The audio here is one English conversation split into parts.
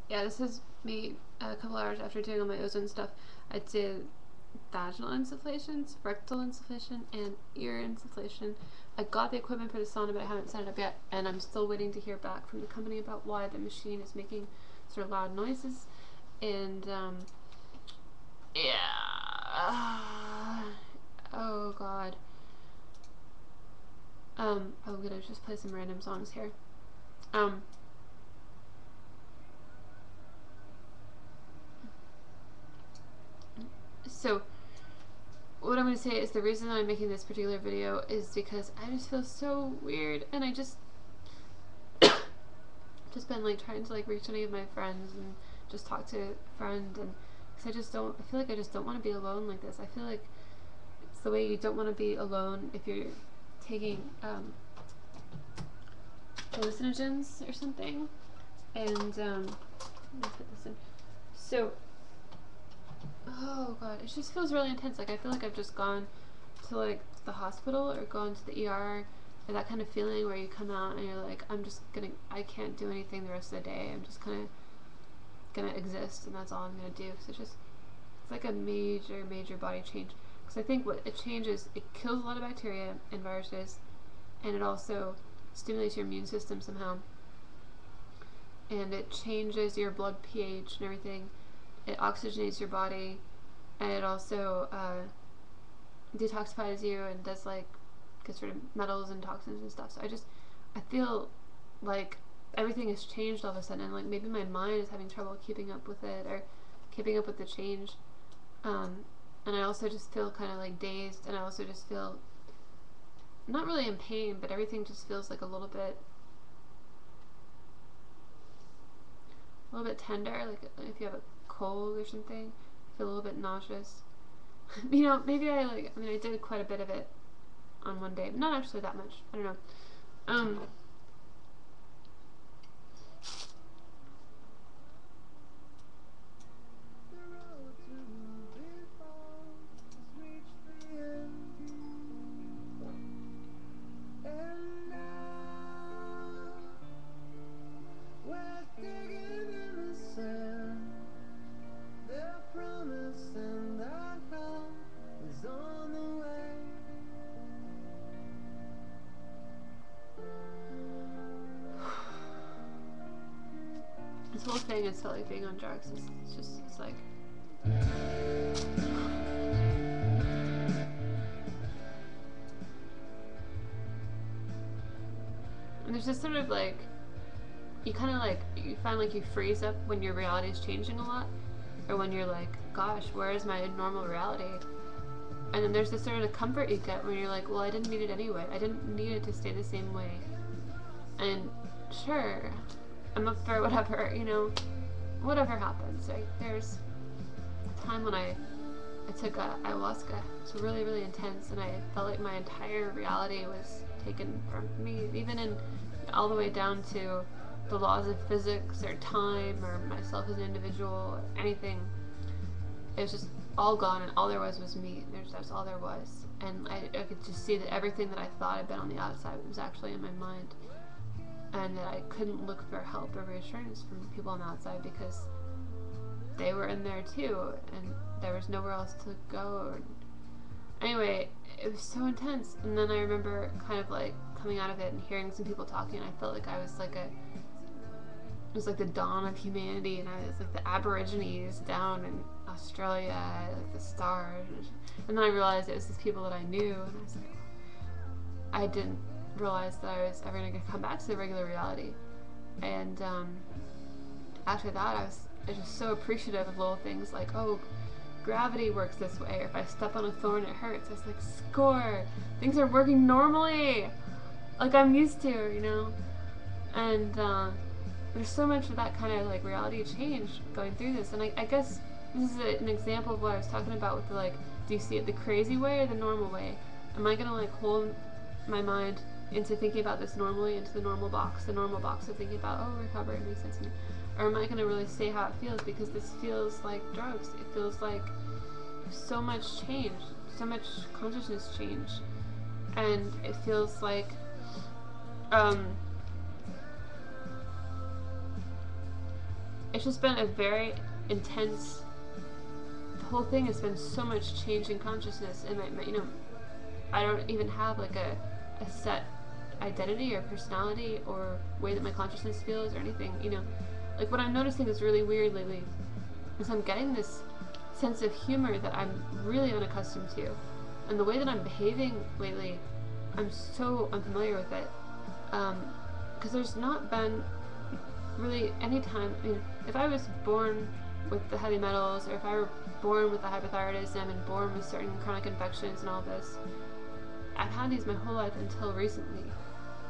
Yeah, this is me a couple hours after doing all my ozone stuff. I did vaginal insufflations, rectal insufflation, and ear insufflation. I got the equipment for the sauna, but I haven't set it up yet, and I'm still waiting to hear back from the company about why the machine is making sort of loud noises. And yeah, oh god. I'm gonna just play some random songs here. Um, so what I'm going to say is the reason I'm making this particular video is because I just feel so weird, and I just been like trying to like reach any of my friends and just talk to a friend, and because I feel like I just don't want to be alone like this. I feel like it's the way you don't want to be alone if you're taking hallucinogens or something. And let me put this in. So oh god, it just feels really intense. Like I feel like I've just gone to like the hospital or gone to the ER, or that kind of feeling where you come out and you're like, I can't do anything the rest of the day. I'm just kind of gonna exist, and that's all I'm gonna do. So it's like a major body change. Because I think what it changes, it kills a lot of bacteria and viruses, and it also stimulates your immune system somehow, and it changes your blood pH and everything. It oxygenates your body, and it also detoxifies you and does like gets rid of metals and toxins and stuff. So I feel like everything has changed all of a sudden, and like maybe my mind is having trouble keeping up with it or keeping up with the change. And I also just feel kind of like dazed, and I also just feel not really in pain, but everything just feels like a little bit tender, like if you have a cold or something. I feel a little bit nauseous. You know, maybe I did quite a bit of it on one day, but not actually that much. I don't know. This whole thing is like being on drugs. It's like. And there's this sort of like, you find like you freeze up when your reality is changing a lot, or when you're like, gosh, where is my normal reality? And then there's this sort of comfort you get when you're like, well, I didn't need it anyway. I didn't need it to stay the same way. And sure, I'm up for whatever, you know, whatever happens. Like, there's a time when I took ayahuasca. It's really intense, and I felt like my entire reality was taken from me, even in all the way down to the laws of physics or time or myself as an individual or anything. It was just all gone, and all there was me. That's all there was. And I could just see that everything that I thought had been on the outside was actually in my mind, and that I couldn't look for help or reassurance from people on the outside because they were in there too, and there was nowhere else to go. Anyway, it was so intense. And then I remember kind of like coming out of it and hearing some people talking, and I felt like I was like it was like the dawn of humanity, and I was like the Aborigines down in Australia, like the stars. And then I realized it was these people that I knew, and I was like, I didn't realize that I was ever going to come back to the regular reality. And after that, I was just so appreciative of little things like, oh, gravity works this way, or if I step on a thorn it hurts. I was like, score! Things are working normally! Like I'm used to, you know? And there's so much of that kind of like reality change going through this. And I guess this is an example of what I was talking about with the like, do you see it the crazy way or the normal way? Am I going to like hold my mind into thinking about this normally, into the normal box of thinking about, oh, recovery makes sense to me? Or am I going to really say how it feels? Because this feels like drugs. It feels like so much change, so much consciousness change. And it feels like, it's just been a very intense, the whole thing has been so much change in consciousness, and you know, I don't even have like a set identity or personality or way that my consciousness feels or anything, you know. Like what I'm noticing is really weird lately is I'm getting this sense of humor that I'm really unaccustomed to, and the way that I'm behaving lately, I'm so unfamiliar with it, because there's not been really any time. I mean, if I was born with the heavy metals, or if I were born with the hypothyroidism and born with certain chronic infections and all this, I've had these my whole life until recently.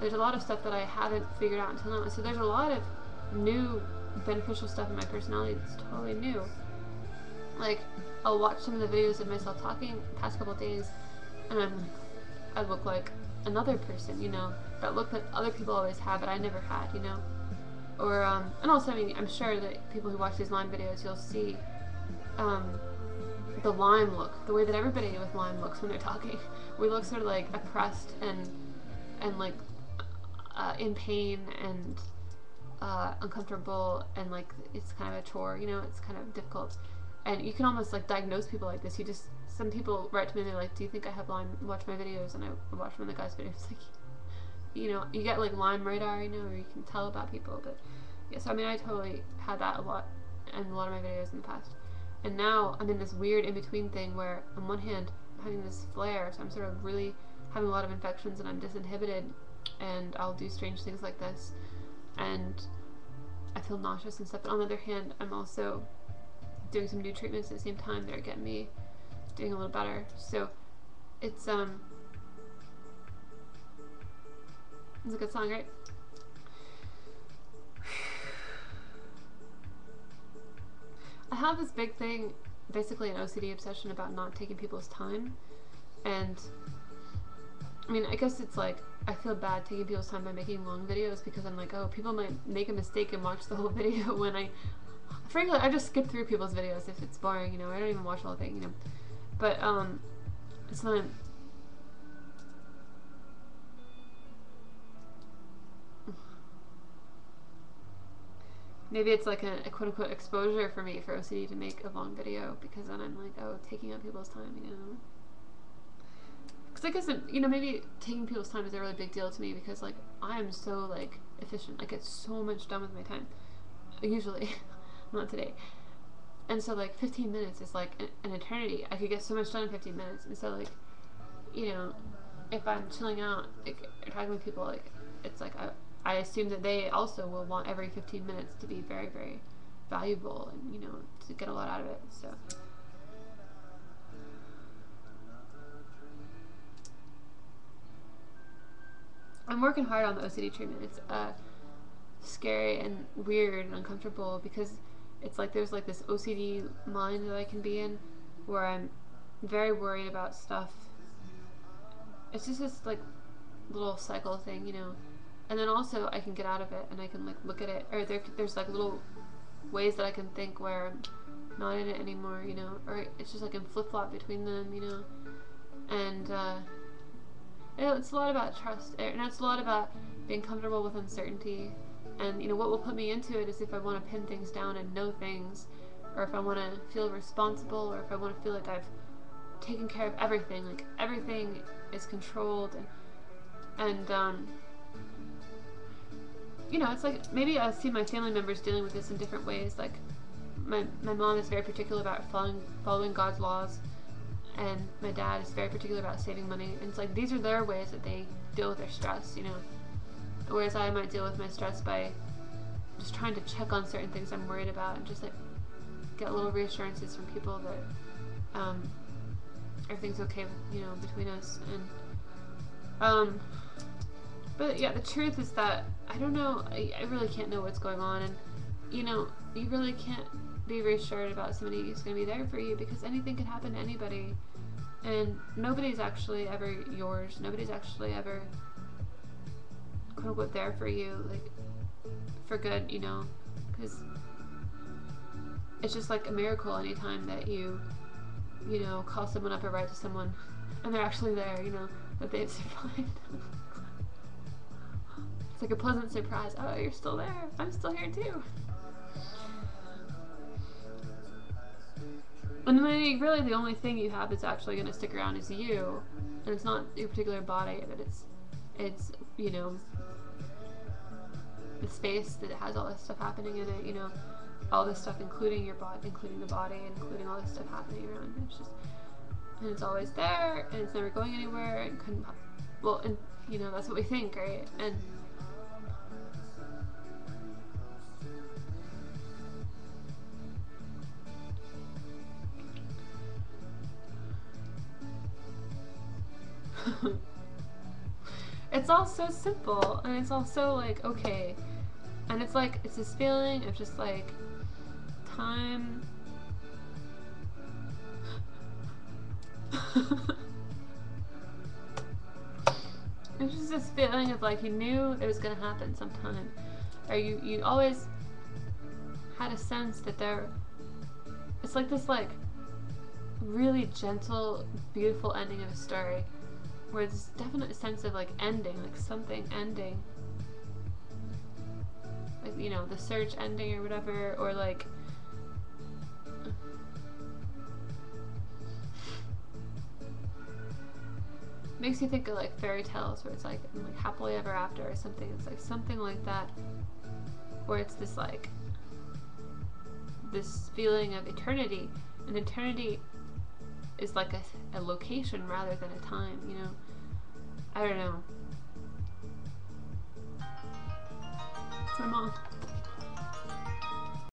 There's a lot of stuff that I haven't figured out until now, so there's a lot of new beneficial stuff in my personality that's totally new. Like, I'll watch some of the videos of myself talking the past couple of days, and I look like another person, you know, that look that other people always have, but I never had, you know. Or, and also, I mean, I'm sure that people who watch these Lyme videos, you'll see, the Lyme look, the way that everybody with Lyme looks when they're talking. We look sort of like oppressed and like, in pain and, uncomfortable, and like, it's kind of a chore, you know, it's kind of difficult. And you can almost like diagnose people like this. Some people write to me and they're like, do you think I have Lyme? Watch my videos. And I watch one of the guys' videos, like, you know, you get like Lyme radar, you know, where you can tell about people. But yeah, so I mean, I totally had that a lot in a lot of my videos in the past. And now I'm in this weird in-between thing where on one hand I'm having this flare, so I'm sort of really having a lot of infections and I'm disinhibited, and I'll do strange things like this, and I feel nauseous and stuff. But on the other hand, I'm also doing some new treatments at the same time that are getting me doing a little better. So it's a good song, right? I have this big thing, basically an OCD obsession about not taking people's time, and I mean, I guess it's like I feel bad taking people's time by making long videos, because I'm like, oh, people might make a mistake and watch the whole video when frankly, I just skip through people's videos if it's boring, you know. I don't even watch the whole thing, you know. But it's not. Maybe it's like a quote-unquote exposure for me for OCD to make a long video, because then I'm like, oh, taking up people's time, you know. Because I guess, you know, maybe taking people's time is a really big deal to me, because like I am so like efficient. I get so much done with my time, usually. Not today. And so like 15 minutes is like an eternity. I could get so much done in 15 minutes. And so like, you know, if I'm chilling out, like, talking with people, like, it's like I assume that they also will want every 15 minutes to be very, very valuable, and, you know, to get a lot out of it. So I'm working hard on the OCD treatment. It's scary and weird and uncomfortable, because it's like there's like this OCD mind that I can be in, where I'm very worried about stuff. It's just this like little cycle thing, you know. And then also I can get out of it, and I can like look at it, or there's like little ways that I can think where I'm not in it anymore, you know, or it's just like in flip-flop between them, you know. And you know, it's a lot about trust, and it's a lot about being comfortable with uncertainty. And, you know, what will put me into it is if I want to pin things down and know things, or if I want to feel responsible, or if I want to feel like I've taken care of everything, like everything is controlled, and you know, it's like maybe I see my family members dealing with this in different ways. Like my mom is very particular about following God's laws, and my dad is very particular about saving money, and it's like these are their ways that they deal with their stress, you know. Whereas I might deal with my stress by just trying to check on certain things I'm worried about, and just like get little reassurances from people that everything's okay, you know, between us. And but yeah, the truth is that I don't know. I really can't know what's going on, and you know, you really can't be reassured about somebody who's going to be there for you, because anything could happen to anybody, and nobody's actually ever yours. Nobody's actually ever quote-unquote there for you, like, for good, you know, because it's just like a miracle anytime that you know, call someone up or write to someone and they're actually there, you know, that they've survived. It's like a pleasant surprise. Oh, you're still there. I'm still here too. And then really the only thing you have that's actually going to stick around is you, and it's not your particular body, but it's you know, the space that has all this stuff happening in it, you know, all this stuff, including your body, including the body, including all this stuff happening around. It's just, and it's always there, and it's never going anywhere, and couldn't, well, and you know, that's what we think, right? And it's all so simple, and it's all so like okay, and it's like it's this feeling of just like time. It's just this feeling of like you knew it was gonna happen sometime, or you always had a sense that there. It's like this like really gentle, beautiful ending of a story, where there's definite sense of like ending, like something ending, like you know the search ending or whatever, or like makes you think of like fairy tales where it's like happily ever after or something. It's like something like that, where it's this like this feeling of eternity, and eternity is like a location rather than a time, you know. I don't know. It's my mom.